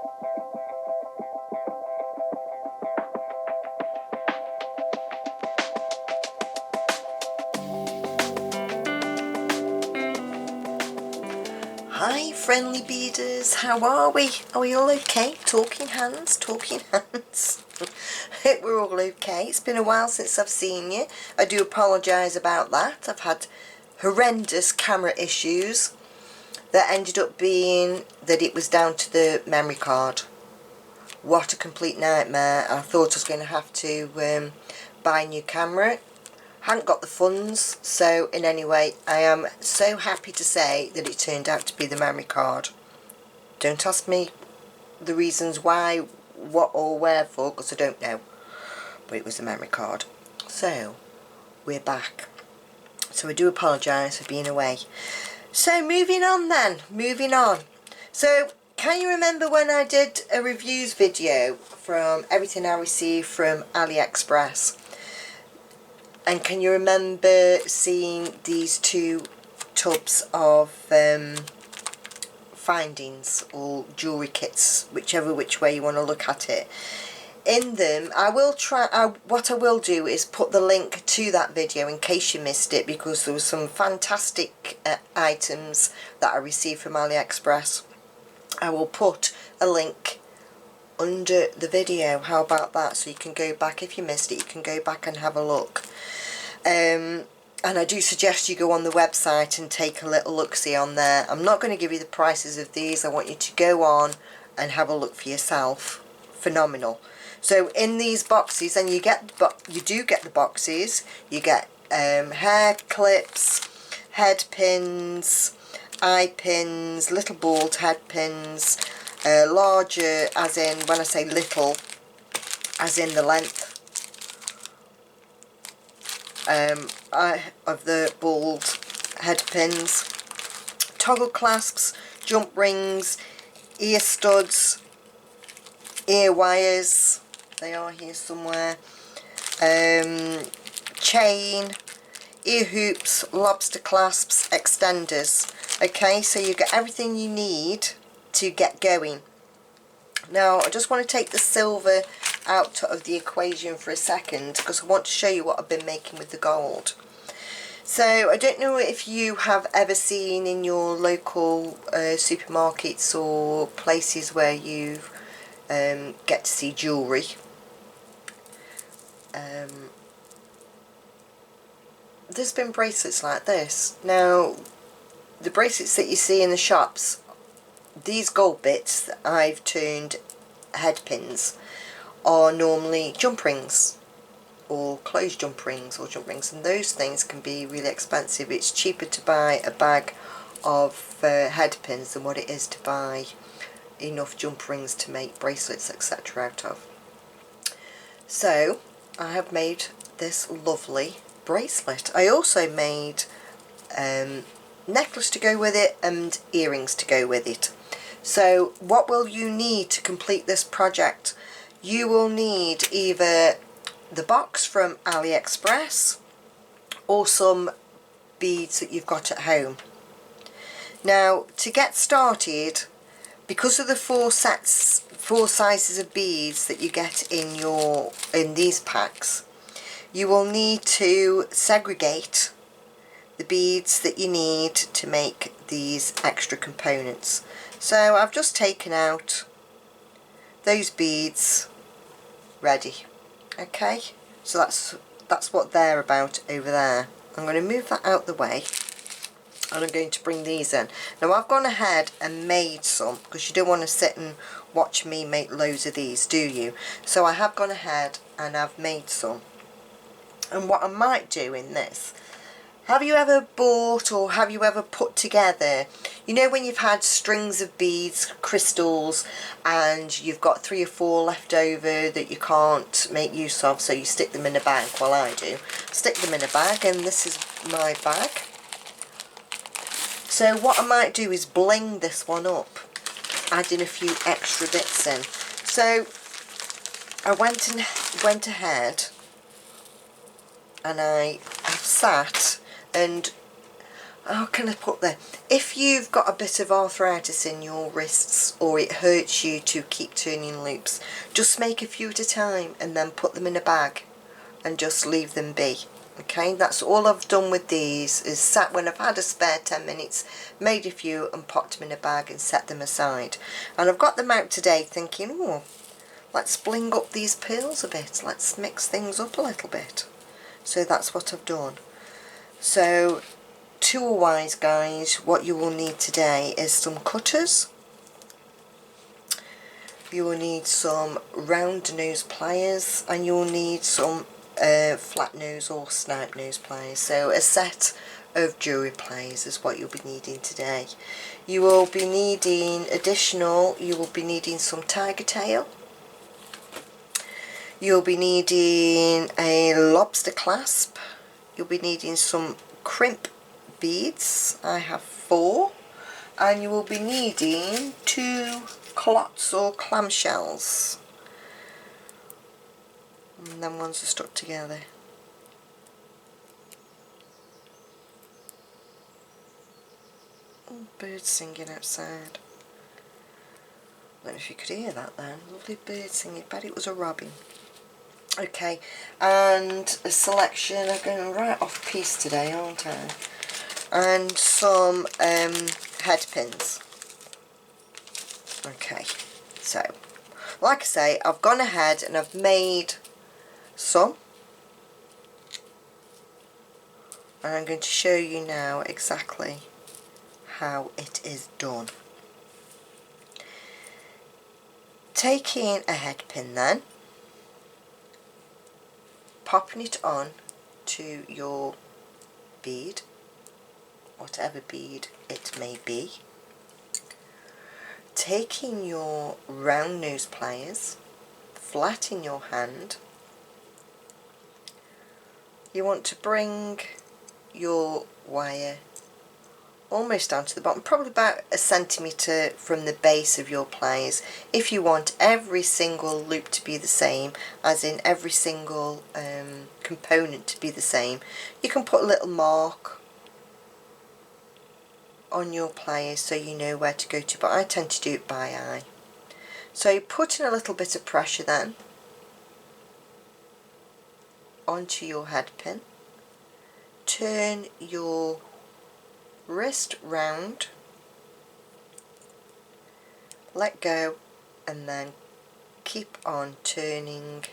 Hi friendly beaders, how are we? Are we all okay? Talking hands, talking hands. Hope we're all okay. It's been a while since I've seen you. I do apologise about that. I've had horrendous camera issues that ended up being that it was down to the memory card. What a complete nightmare. I thought I was going to have to buy a new camera. Hadn't got the funds, so in any way I am so happy to say that it turned out to be the memory card. Don't ask me the reasons why, what or wherefore, because I don't know, but it was the memory card. So we're back, so I do apologise for being away. So moving on then, so can you remember when I did a reviews video from everything I received from Aliexpress? And can you remember seeing these two tubs of findings or jewellery kits, whichever which way you want to look at it? In them, I will try, what I will do is put the link to that video in case you missed it, because there were some fantastic items that I received from Aliexpress. I will put a link under the video. How about that? So you can go back, if you missed it, you can go back and have a look. And I do suggest you go on the website and take a little look-see on there. I'm not going to give you the prices of these. I want you to go on and have a look for yourself. Phenomenal. So in these boxes, and you do get the boxes, you get hair clips, head pins, eye pins, little bald head pins, larger, as in, when I say little, as in the length of the bald head pins, toggle clasps, jump rings, ear studs, ear wires, they are here somewhere, chain, ear hoops, lobster clasps, extenders. Okay, so you get everything you need to get going. Now I just want to take the silver out of the equation for a second, because I want to show you what I've been making with the gold. So I don't know if you have ever seen in your local supermarkets or places where you get to see jewellery. There's been bracelets like this. Now the bracelets that you see in the shops, these gold bits that I've turned head pins, are normally jump rings or closed jump rings, and those things can be really expensive. It's cheaper to buy a bag of head pins than what it is to buy enough jump rings to make bracelets, etc. out of. So I have made this lovely bracelet. I also made necklace to go with it and earrings to go with it. So what will you need to complete this project? You will need either the box from Aliexpress or some beads that you've got at home. Now to get started, because of the four sizes of beads that you get in these packs, you will need to segregate the beads that you need to make these extra components. So I've just taken out those beads ready. Okay, so that's what they're about over there. I'm going to move that out the way, and I'm going to bring these in. Now I've gone ahead and made some, because you don't want to sit and watch me make loads of these, do you? So I have gone ahead and I've made some. And what I might do in this, have you ever bought or have you ever put together, you know when you've had strings of beads, crystals, and you've got 3 or 4 left over that you can't make use of, so you stick them in a bag? Well, I do. Stick them in a bag, and this is my bag. So what I might do is bling this one up, adding a few extra bits in. So I went ahead and I have sat and how can I put there? If you've got a bit of arthritis in your wrists, or it hurts you to keep turning loops, just make a few at a time and then put them in a bag and just leave them be. Okay, that's all I've done with these, is sat when I've had a spare 10 minutes, made a few and popped them in a bag and set them aside. And I've got them out today thinking, oh, let's bling up these pearls a bit, let's mix things up a little bit. So that's what I've done. So tool-wise, guys, what you will need today is some cutters. You will need some round nose pliers, and you will need some flat nose or snout nose pliers. So a set of jewellery pliers is what you'll be needing today. You will be needing some tiger tail. You'll be needing a lobster clasp. You'll be needing some crimp beads. I have 4. And you will be needing 2 clots or clamshells. And then ones are stuck together. Oh, birds singing outside. I don't know if you could hear that then. Lovely bird singing. Bet it was a robin. Okay, and a selection. I'm going right off piece today, aren't I? And some head pins. Okay, so like I say, I've gone ahead and I've made some, and I'm going to show you now exactly how it is done. Taking a head pin then, popping it on to your bead, whatever bead it may be, taking your round nose pliers, flat in your hand. You want to bring your wire almost down to the bottom, probably about a centimetre from the base of your pliers. If you want every single loop to be the same, as in every single component to be the same, you can put a little mark on your pliers so you know where to go to, but I tend to do it by eye. So you put in a little bit of pressure then onto your head pin, turn your wrist round, let go, and then keep on turning,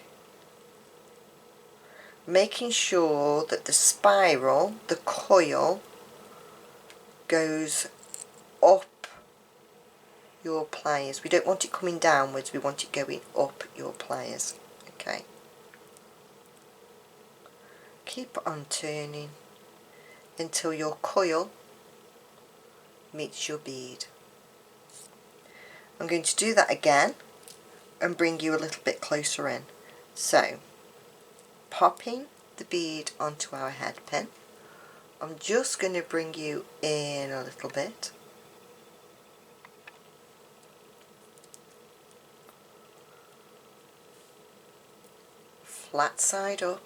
making sure that the spiral, the coil, goes up your pliers. We don't want it coming downwards, we want it going up your pliers. Okay, keep on turning until your coil meets your bead. I'm going to do that again and bring you a little bit closer in. So, popping the bead onto our head pin, I'm just going to bring you in a little bit. Flat side up.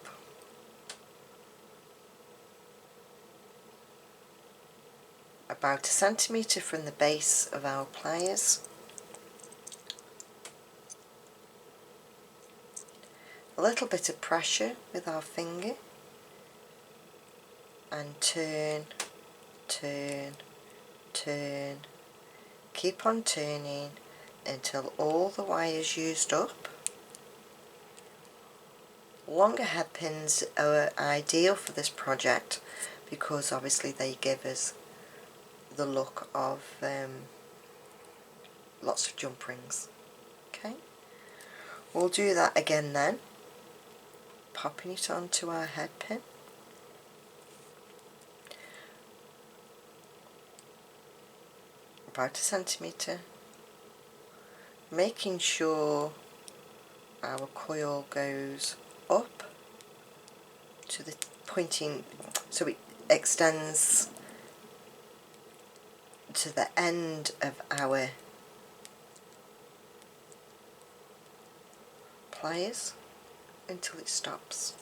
About a centimetre from the base of our pliers. A little bit of pressure with our finger, and turn, turn, turn. Keep on turning until all the wire's used up. Longer head pins are ideal for this project because obviously they give us the look of lots of jump rings. Okay, we'll do that again then, popping it onto our head pin. About a centimetre, making sure our coil goes up to the pointing, so it extends to the end of our pliers until it stops.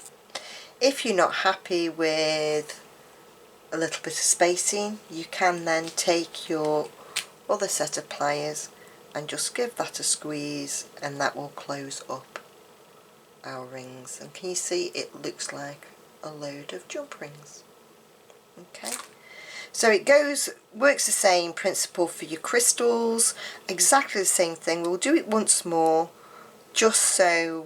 If you're not happy with a little bit of spacing, you can then take your other set of pliers and just give that a squeeze, and that will close up our rings. And can you see it looks like a load of jump rings? Okay, so it works the same principle for your crystals, exactly the same thing. We'll do it once more just so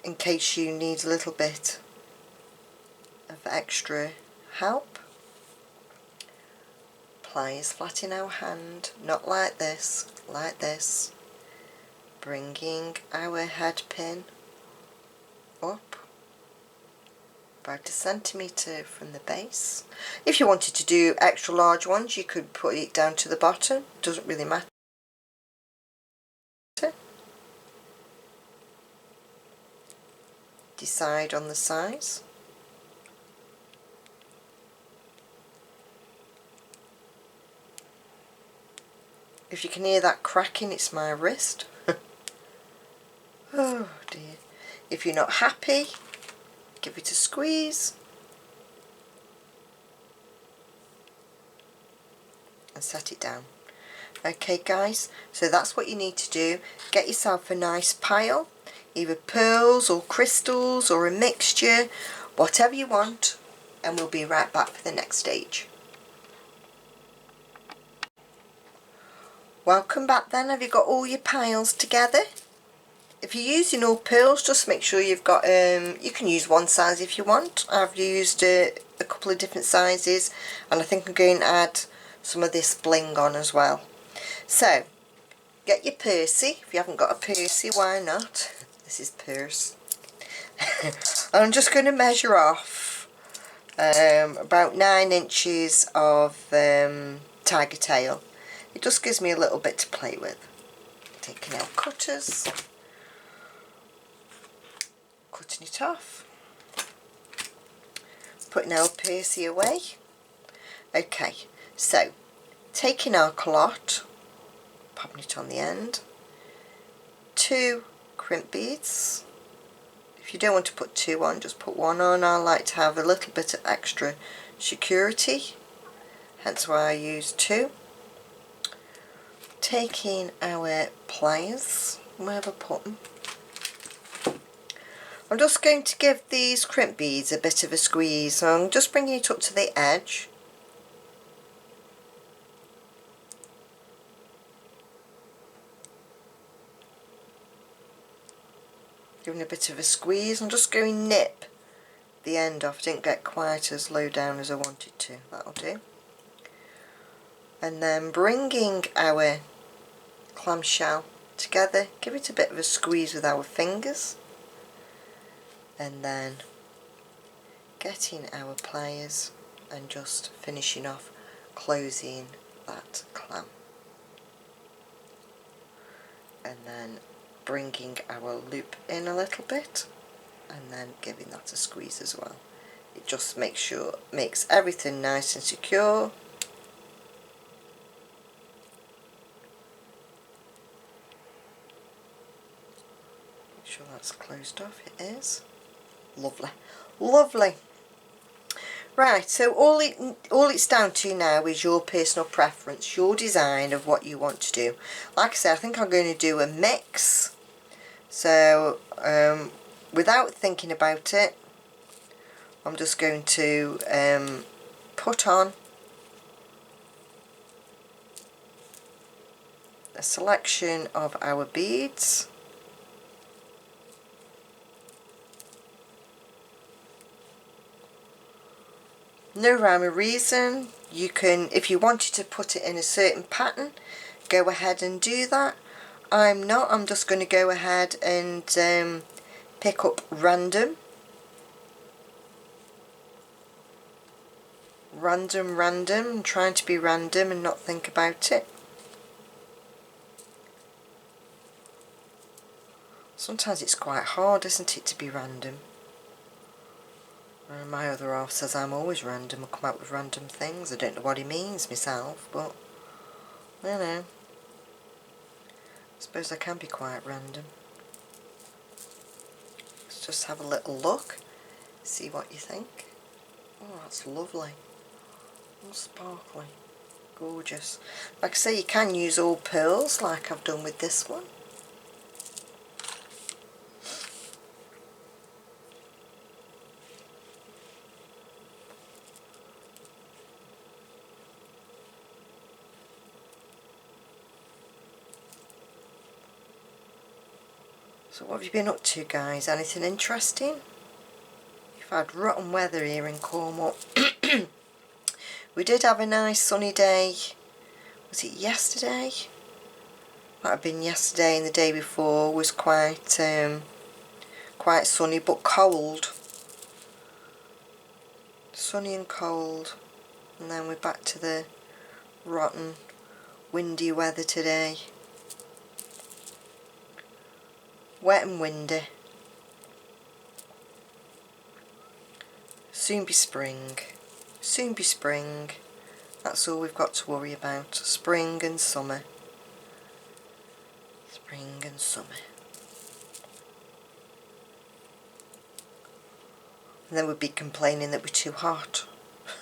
in case you need a little bit of extra help. Pliers flat in our hand, not like this, like this. Bringing our head pin up about 1 centimetre from the base. If you wanted to do extra large ones, you could put it down to the bottom, doesn't really matter. Decide on the size. If you can hear that cracking, it's my wrist. Oh dear. If you're not happy, give it a squeeze and set it down. Okay guys, so that's what you need to do. Get yourself a nice pile, either pearls or crystals or a mixture, whatever you want, and we'll be right back for the next stage. Welcome back then. Have you got all your piles together? If you're using all pearls, just make sure you've got, you can use one size if you want. I've used a couple of different sizes, and I think I'm going to add some of this bling on as well. So, get your Percy. If you haven't got a Percy, why not? This is purse. I'm just going to measure off about 9 inches of tiger tail. It just gives me a little bit to play with. Taking out cutters, cutting it off, putting our Percy away. Okay, so taking our clot, popping it on the end, 2 crimp beads. If you don't want to put 2 on, just put 1 on. I like to have a little bit of extra security, hence why I use 2. Taking our pliers, where have I put them? I'm just going to give these crimp beads a bit of a squeeze, so I'm just bringing it up to the edge. Giving a bit of a squeeze. I'm just going to nip the end off. Didn't get quite as low down as I wanted to. That'll do. And then bringing our clamshell together, give it a bit of a squeeze with our fingers, and then getting our pliers and just finishing off closing that clam, and then bringing our loop in a little bit and then giving that a squeeze as well. It just makes everything nice and secure. Sure that's closed off. It is. Lovely, lovely. Right, so all it's down to now is your personal preference, your design of what you want to do. Like I said, I think I'm going to do a mix. So without thinking about it, I'm just going to put on a selection of our beads. No rhyme or reason. You can, if you wanted to put it in a certain pattern, go ahead and do that. I'm not. I'm just going to go ahead and pick up random. I'm trying to be random and not think about it. Sometimes it's quite hard, isn't it, to be random? My other half says I'm always random. I come up with random things. I don't know what he means myself, but I don't know. I suppose I can be quite random. just have a little look, see what you think. Oh, that's lovely. All sparkly. Gorgeous. Like I say, you can use all pearls like I've done with this one. So what have you been up to, guys? Anything interesting? We've had rotten weather here in Cornwall. We did have a nice sunny day. Was it yesterday? Might have been yesterday, and the day before was quite sunny but cold. Sunny and cold. And then we're back to the rotten windy weather today. Wet and windy. Soon be spring. Soon be spring. That's all we've got to worry about. Spring and summer. Spring and summer. And then we'd be complaining that we're too hot.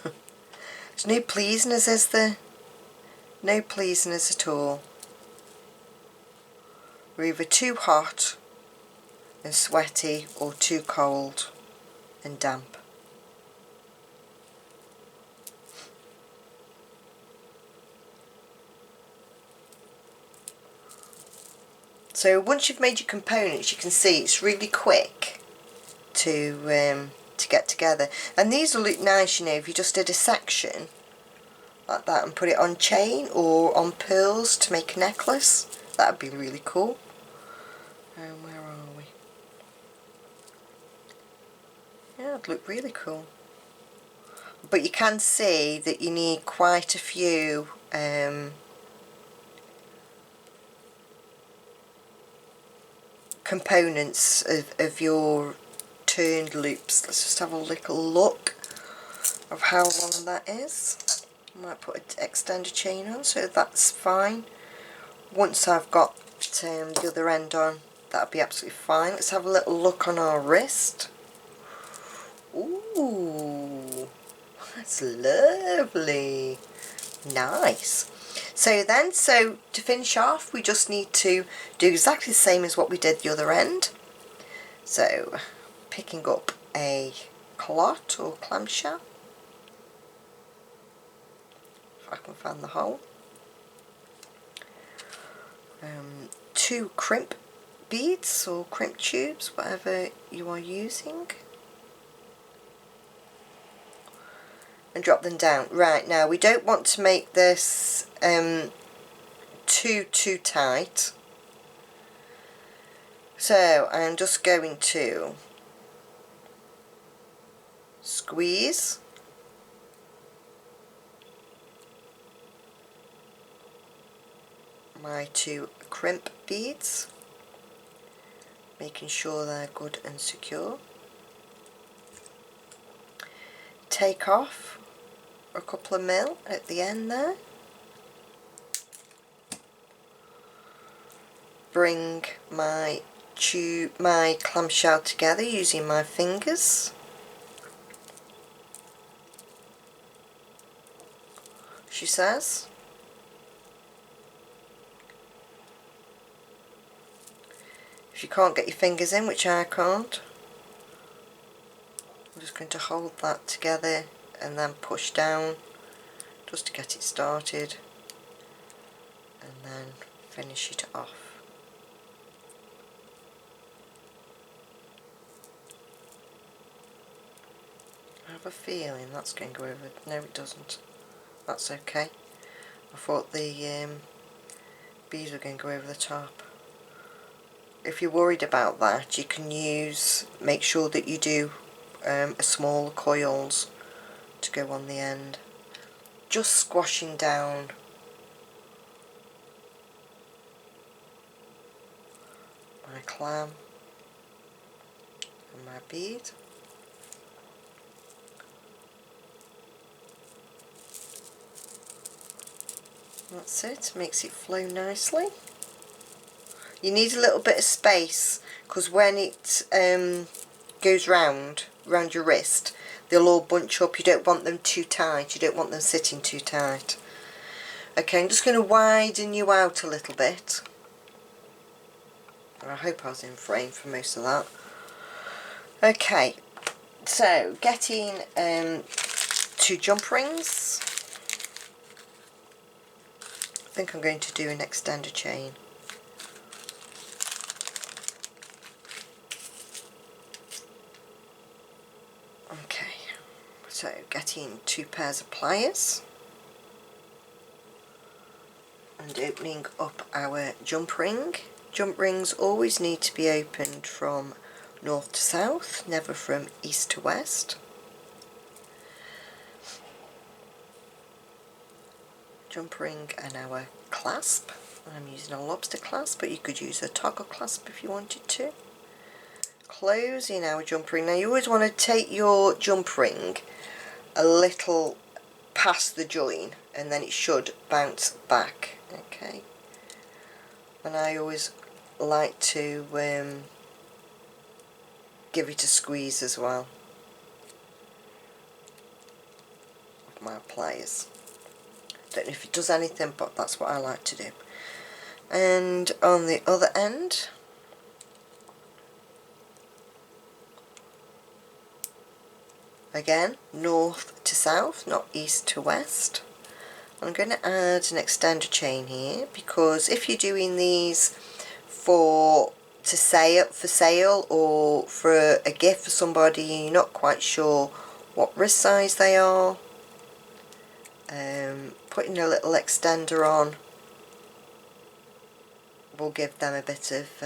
There's no pleasing us, is there? No pleasing us at all. We're either too hot and sweaty or too cold and damp. So once you've made your components, you can see it's really quick to get together. And these will look nice, you know, if you just did a section like that and put it on chain or on pearls to make a necklace. That would be really cool. Where are we? Yeah, it'd look really cool. But you can see that you need quite a few components of your turned loops. Let's just have a little look of how long that is. I might put an extender chain on, so that's fine. Once I've got the other end on, that'll be absolutely fine. Let's have a little look on our wrist. Ooh, that's lovely. Nice. So to finish off, we just need to do exactly the same as what we did the other end. So picking up a clot or clamshell, if I can find the hole, 2 crimp beads or crimp tubes, whatever you are using, and drop them down. Right, now we don't want to make this too tight, so I'm just going to squeeze my 2 crimp beads, making sure they're good and secure. Take off a couple of mil at the end there. Bring my clamshell together using my fingers. She says. If you can't get your fingers in, which I can't, I'm just going to hold that together and then push down just to get it started, and then finish it off. I have a feeling that's going to go over. No, it doesn't. That's okay. I thought the beads were going to go over the top. If you're worried about that, you can make sure that you do a small coils to go on the end. Just squashing down my clam and my bead. That's it, makes it flow nicely. You need a little bit of space, because when it goes round your wrist, they'll all bunch up. You don't want them too tight, you don't want them sitting too tight. Okay, I'm just going to widen you out a little bit. I hope I was in frame for most of that. Okay, so getting 2 jump rings. I think I'm going to do an extender chain. Okay, so getting 2 pairs of pliers and opening up our jump ring. Jump rings always need to be opened from north to south, never from east to west. Jump ring and our clasp. I'm using a lobster clasp, but you could use a toggle clasp if you wanted to. Closing our jump ring. Now you always want to take your jump ring a little past the join and then it should bounce back. Okay, and I always like to give it a squeeze as well with my pliers. Don't know if it does anything, but that's what I like to do. And on the other end, again, north to south, not east to west. I'm going to add an extender chain here, because if you're doing these for sale or for a gift for somebody and you're not quite sure what wrist size they are, putting a little extender on will give them a bit of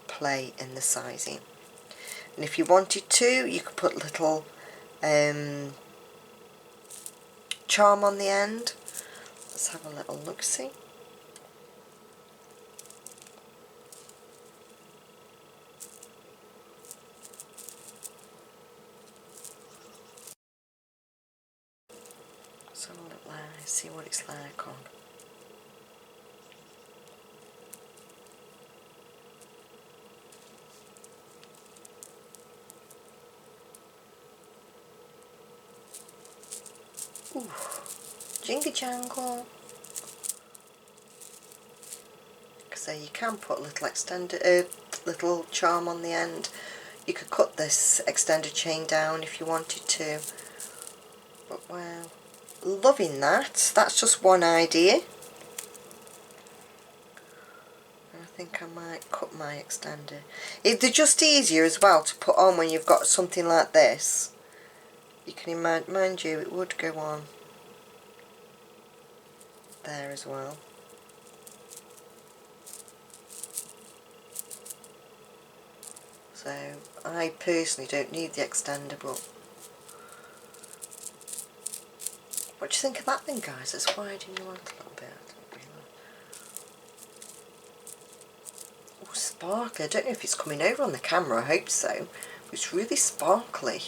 play in the sizing. And if you wanted to, you could put little charm on the end. Let's have a little look-see. So let's see what it's like on. Ooh, jingle jangle. So you can put a little extender, little charm on the end. You could cut this extender chain down if you wanted to. But wow, loving that. That's just one idea. I think I might cut my extender. They're just easier as well to put on when you've got something like this. You can mind you, it would go on there as well. So I personally don't need the extender, but what do you think of that then, guys? Let's widen you out a little bit. Oh, sparkly. I don't know if it's coming over on the camera, I hope so. It's really sparkly.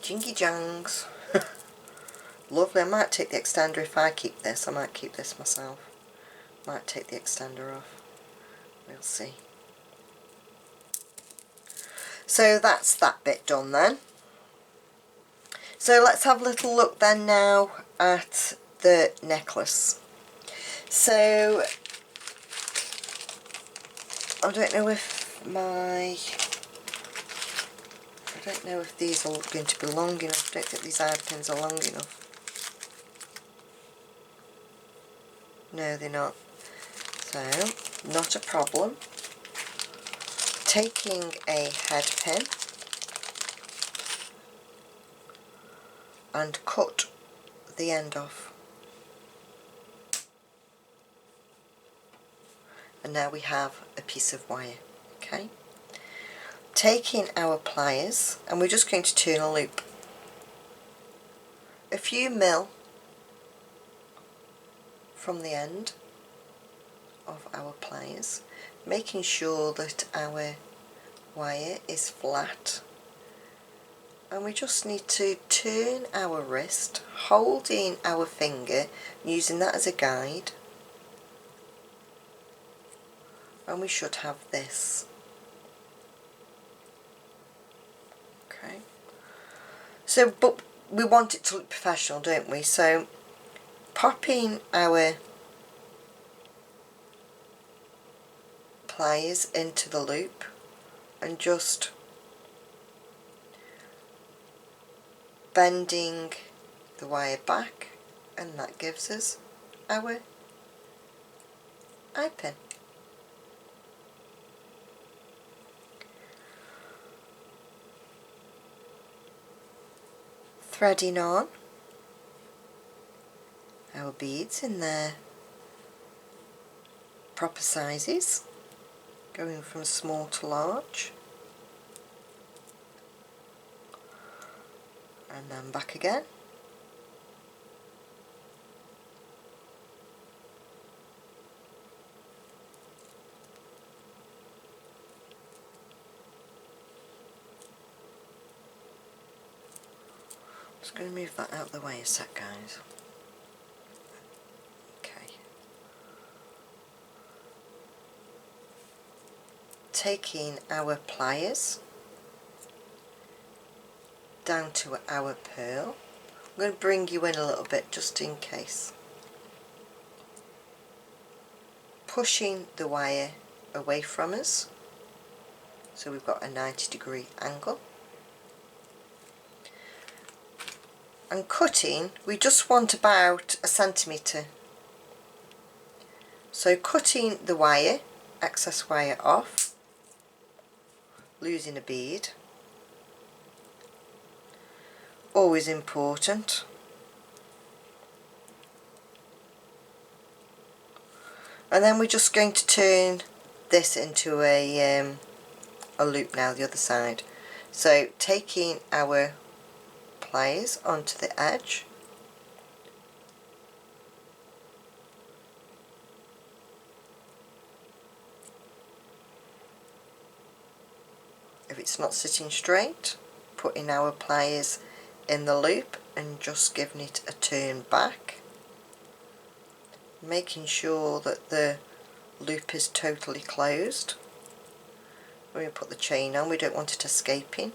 Jingy jangs. Lovely. I might take the extender if I keep this. I might keep this myself. Might take the extender off. We'll see. So that's that bit done then. So let's have a little look then now at the necklace. So I don't know if these are going to be long enough. I don't think these eye pins are long enough. No, they're not. So, not a problem. Taking a head pin and cut the end off. And now we have a piece of wire. Okay. Taking our pliers, and we're just going to turn a loop. A few mil from the end of our pliers, making sure that our wire is flat, and we just need to turn our wrist, holding our finger, using that as a guide, and we should have this So, but we want it to look professional, don't we? So, popping our pliers into the loop and just bending the wire back, and that gives us our eye pin. Threading on our beads in their proper sizes, going from small to large, and then back again. Just going to move that out of the way a sec, guys. Okay. Taking our pliers down to our pearl. I'm going to bring you in a little bit just in case. Pushing the wire away from us, so we've got a 90-degree angle. And cutting, we just want about a centimetre. So cutting the wire, excess wire off, losing a bead, always important. And then we're just going to turn this into a loop now, the other side. So taking our pliers onto the edge, if it's not sitting straight, putting our pliers in the loop and just giving it a turn back, making sure that the loop is totally closed. When we put the chain on, we don't want it escaping.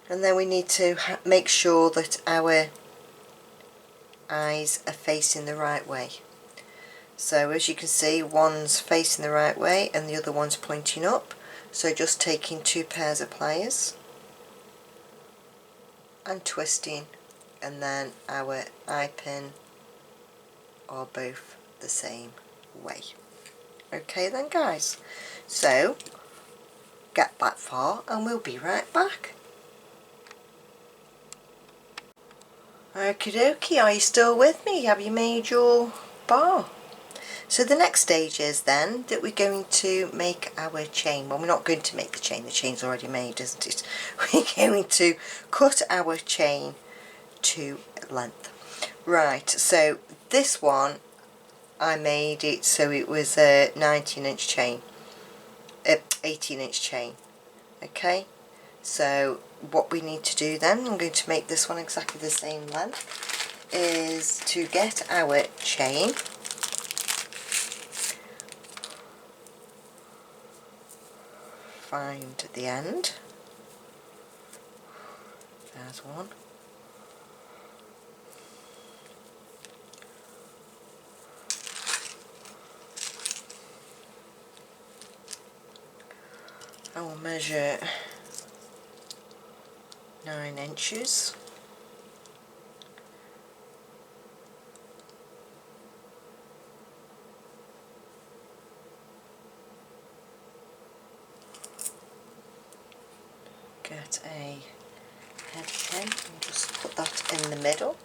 And then we need to make sure that our eyes are facing the right way. So as you can see, one's facing the right way and the other one's pointing up. So just taking 2 pairs of pliers and twisting, and then our eye pin are both the same way. Okay then, guys, so get that far and we'll be right back. Okie dokie, are you still with me? Have you made your bar? So the next stage is then that we're going to make our chain. Well, we're not going to make the chain's already made, isn't it? We're going to cut our chain to length. Right, so this one I made it so it was a 19-inch chain, 18-inch chain. Okay, so what we need to do then, I'm going to make this one exactly the same length, is to get our chain, find the end, there's one, I will measure 9 inches. Get a head pin and just put that in the middle.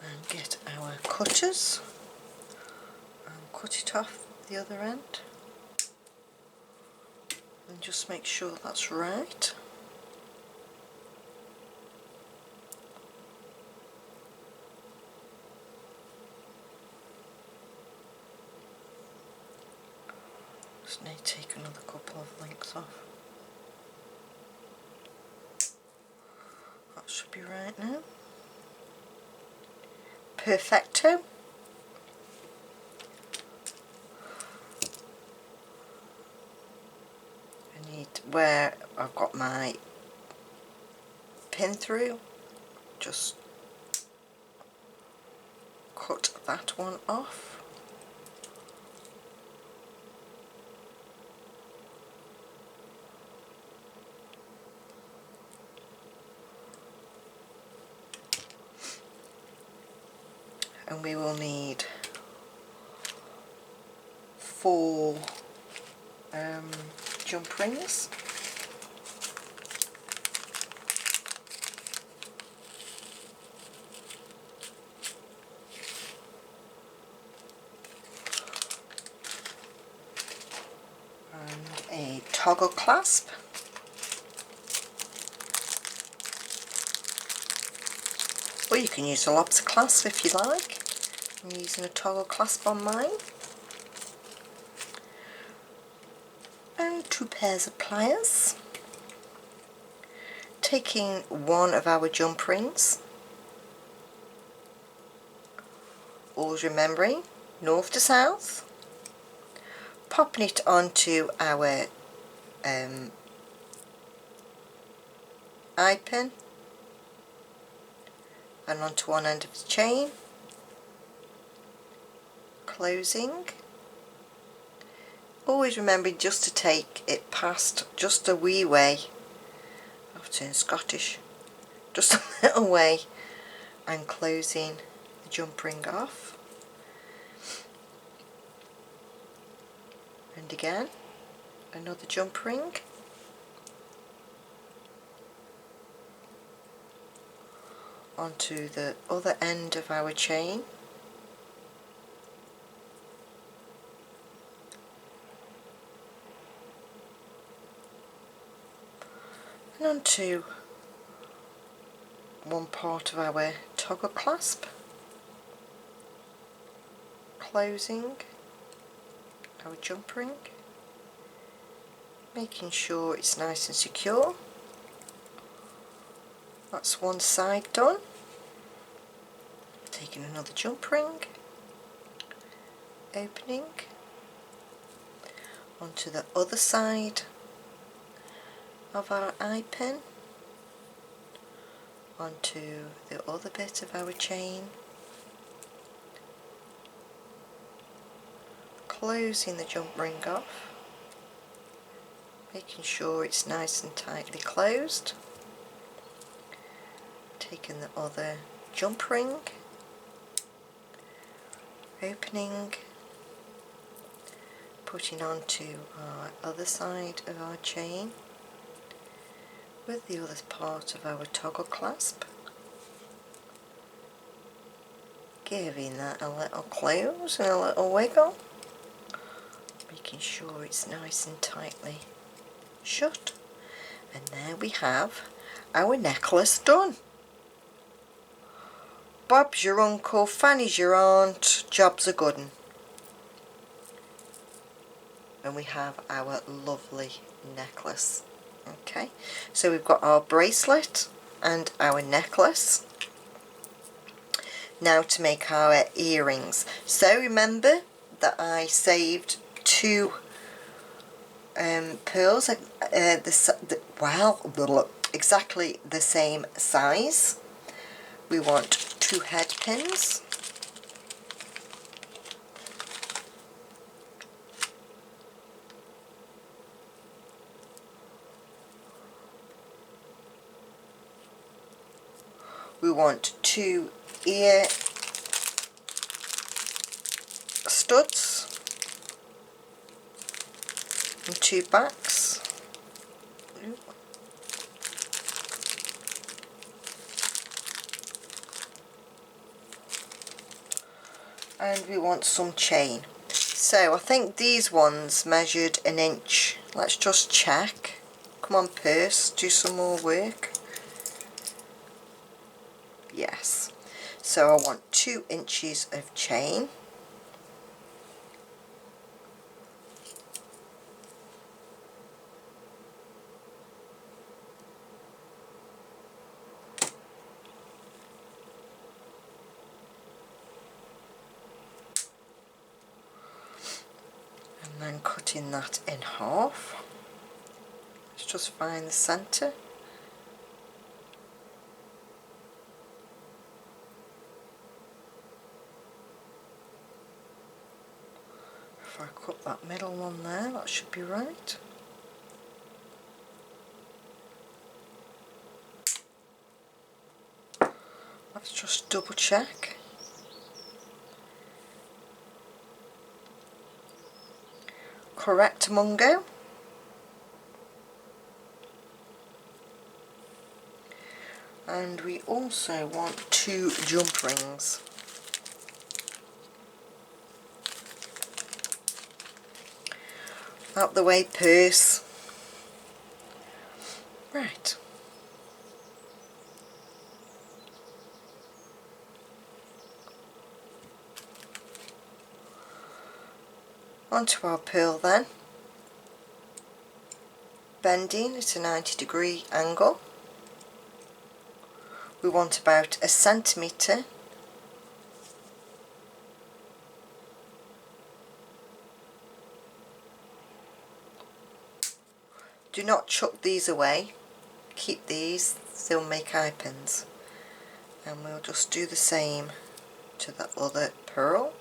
And get our cutters and cut it off the other end. And just make sure that's right. Just need to take another couple of links off. That should be right now. Perfecto. I need where I've got my pin through, just cut that one off. And we will need 4 jump rings. And a toggle clasp. Or you can use a lobster clasp if you like. I'm using a toggle clasp on mine. And 2 pairs of pliers. Taking one of our jump rings. Always remembering north to south. Popping it onto our eye pin and onto one end of the chain, closing. Always remembering just to take it past just a wee way. I've turned Scottish. Just a little way, and closing the jump ring off. And again, another jump ring. Onto the other end of our chain. And onto one part of our toggle clasp. Closing our jump ring. Making sure it's nice and secure. That's one side done. Taking another jump ring, opening onto the other side of our eye pin, onto the other bit of our chain, closing the jump ring off, making sure it's nice and tightly closed, taking the other jump ring, opening, putting onto our other side of our chain with the other part of our toggle clasp, giving that a little close and a little wiggle, making sure it's nice and tightly shut, and there we have our necklace done. Bob's your uncle, Fanny's your aunt, job's a good 'un. And we have our lovely necklace. Okay, so we've got our bracelet and our necklace. Now to make our earrings. So remember that I saved 2 pearls, exactly the same size. We want 2 head pins. We want 2 ear studs and 2 backs. And we want some chain. So I think these ones measured 1 inch. Let's just check. Come on, purse, do some more work. Yes. So I want 2 inches of chain. then cutting that in half. Let's just find the centre. If I cut that middle one there, that should be right. Let's just double check. Correct, Mungo. And we also want 2 jump rings. Out the way, purse. Right. Onto our pearl then. Bending at a 90-degree angle. We want about 1 centimetre. Do not chuck these away. Keep these, they'll make eye pins. And we'll just do the same to the other pearl.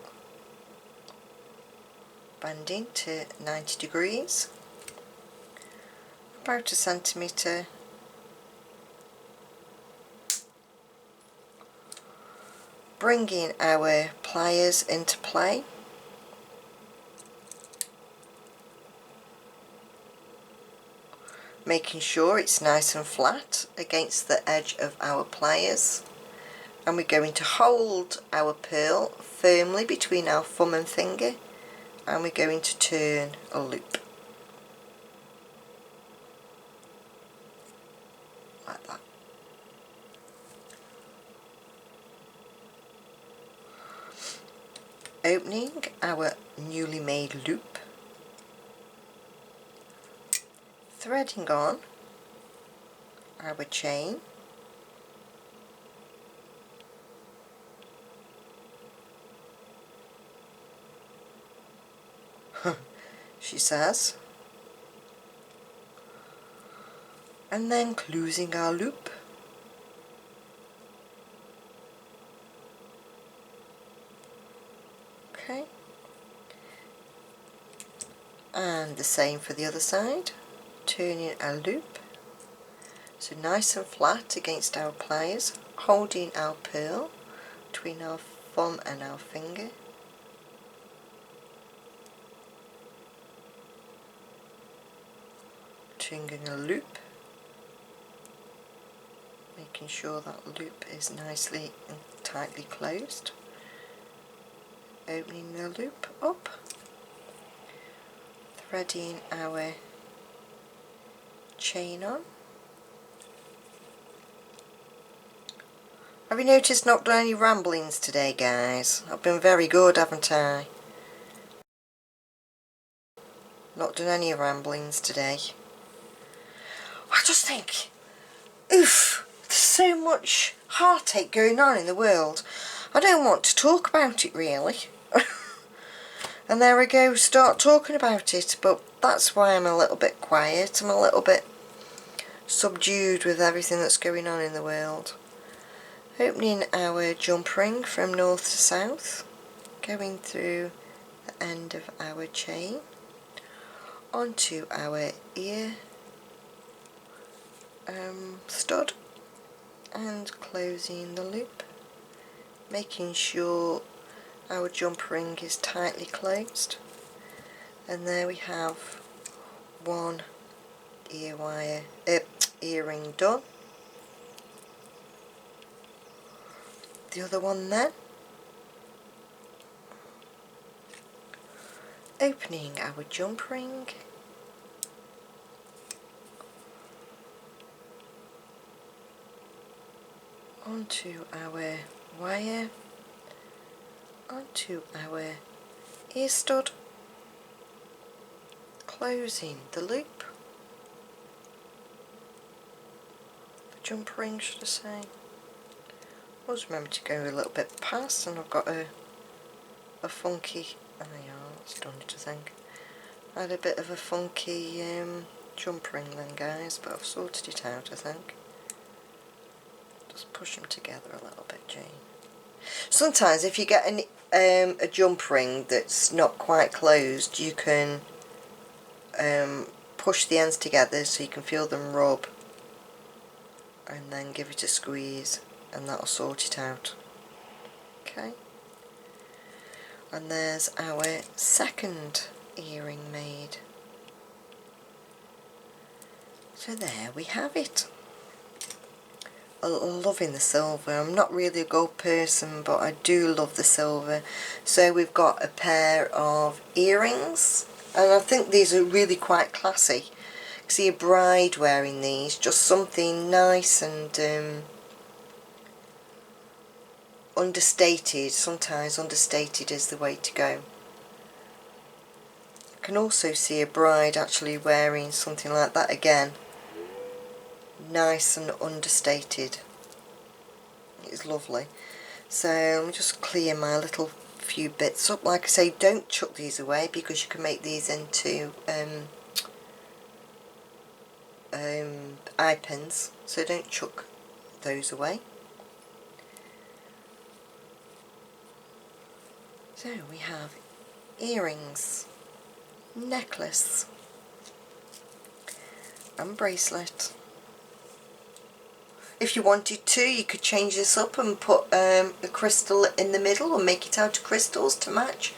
Bending to 90 degrees. About 1 centimetre. Bringing our pliers into play. Making sure it's nice and flat against the edge of our pliers. And we're going to hold our pearl firmly between our thumb and finger, and we're going to turn a loop. Like that. Opening our newly made loop, threading on our chain, she says, and then closing our loop. Okay, and the same for the other side, turning our loop, so nice and flat against our pliers, holding our pearl between our thumb and our finger. Turning a loop, making sure that loop is nicely and tightly closed. Opening the loop up, threading our chain on. Have you noticed not done any ramblings today, guys? I've been very good, haven't I? Not done any ramblings today. I just think, oof, there's so much heartache going on in the world. I don't want to talk about it really. And there I go, start talking about it, but that's why I'm a little bit quiet. I'm a little bit subdued with everything that's going on in the world. Opening our jump ring from north to south, going through the end of our chain, onto our ear stud, and closing the loop, making sure our jump ring is tightly closed. And there we have one earring done. The other one then. Opening our jump ring, onto our wire, onto our ear stud, closing the loop, the jump ring should I say. Always remember to go a little bit past, and I've got a funky, oh yeah, that's done it I think, I had a bit of a funky jump ring then, guys, but I've sorted it out, I think. Just push them together a little bit, Jane. Sometimes if you get a jump ring that's not quite closed, you can push the ends together so you can feel them rub, and then give it a squeeze, and that'll sort it out. Okay, and there's our second earring made. So there we have it. I'm loving the silver. I'm not really a gold person, but I do love the silver. So we've got a pair of earrings, and I think these are really quite classy. I see a bride wearing these, just something nice and understated. Sometimes understated is the way to go. I can also see a bride actually wearing something like that again. Nice and understated. It's lovely. So let me just clear my little few bits up. Like I say, don't chuck these away, because you can make these into eye pins, so don't chuck those away. So we have earrings, necklace and bracelet. If you wanted to, you could change this up and put a crystal in the middle or make it out of crystals to match.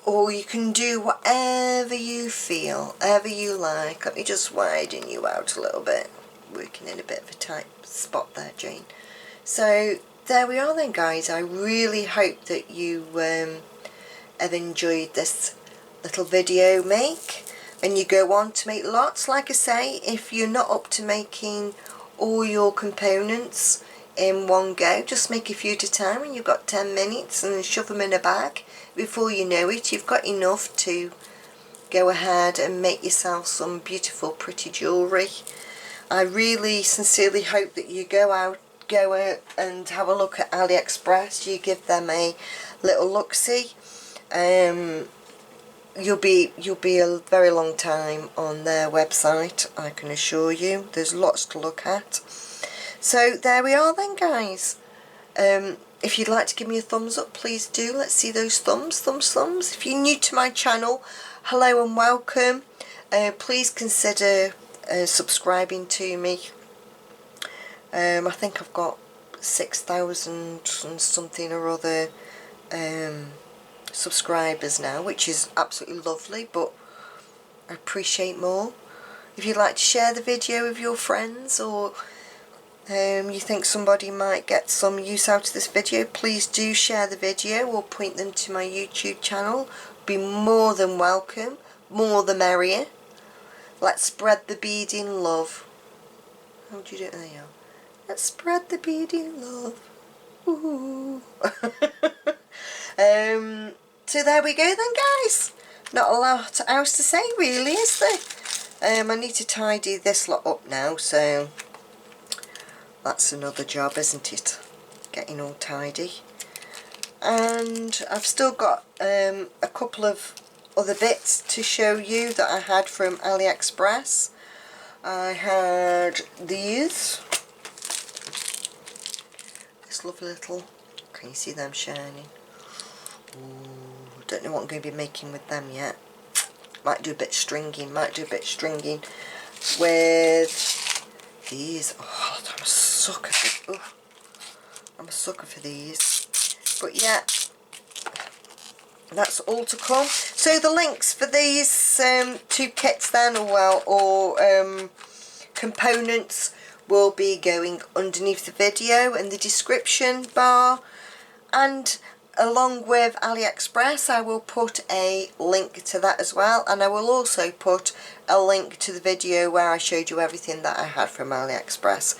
Or you can do whatever you feel, ever you like. Let me just widen you out a little bit. Working in a bit of a tight spot there, Jane. So there we are then, guys. I really hope that you have enjoyed this little video make, and you go on to make lots. Like I say, if you're not up to making all your components in one go, just make a few at a time, and you've got 10 minutes, and shove them in a bag. Before you know it, you've got enough to go ahead and make yourself some beautiful pretty jewellery. I really sincerely hope that you go out and have a look at Aliexpress. You give them a little look-see. You'll be a very long time on their website, I can assure you. There's lots to look at. So there we are then, guys. If you'd like to give me a thumbs up, please do. Let's see those thumbs. If you're new to my channel, hello and welcome. Please consider subscribing to me. I think I've got 6,000 and something or other subscribers now, which is absolutely lovely, but I appreciate more. If you'd like to share the video with your friends, or you think somebody might get some use out of this video, please do share the video or point them to my YouTube channel. Be more than welcome, more the merrier. Let's spread the beading love. How do you do it? There you are. Let's spread the beading love. Ooh. So there we go then, guys. Not a lot else to say really, is there? I need to tidy this lot up now, so that's another job, isn't it? Getting all tidy. And I've still got a couple of other bits to show you that I had from Aliexpress. I had these. This lovely little, can you see them shining? Ooh, don't know what I'm going to be making with them yet. Might do a bit stringing, with these. Oh, I'm a sucker for, I'm a sucker for these. But yeah, that's all to come. So the links for these two kits then, or components, will be going underneath the video in the description bar, and along with Aliexpress I will put a link to that as well, and I will also put a link to the video where I showed you everything that I had from Aliexpress.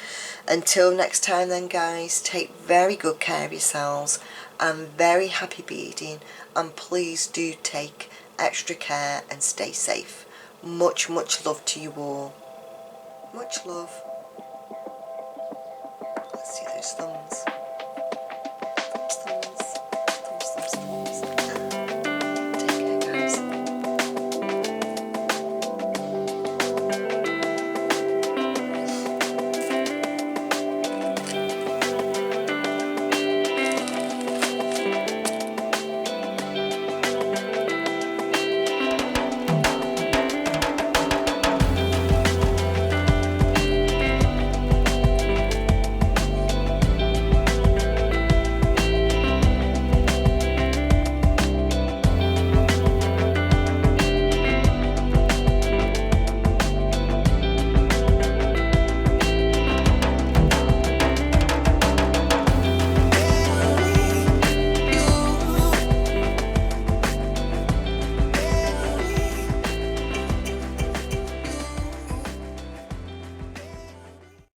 Until next time then, guys, take very good care of yourselves. I'm very happy beading, and please do take extra care and stay safe. Much love to you all. Much love. Let's see those thumbs.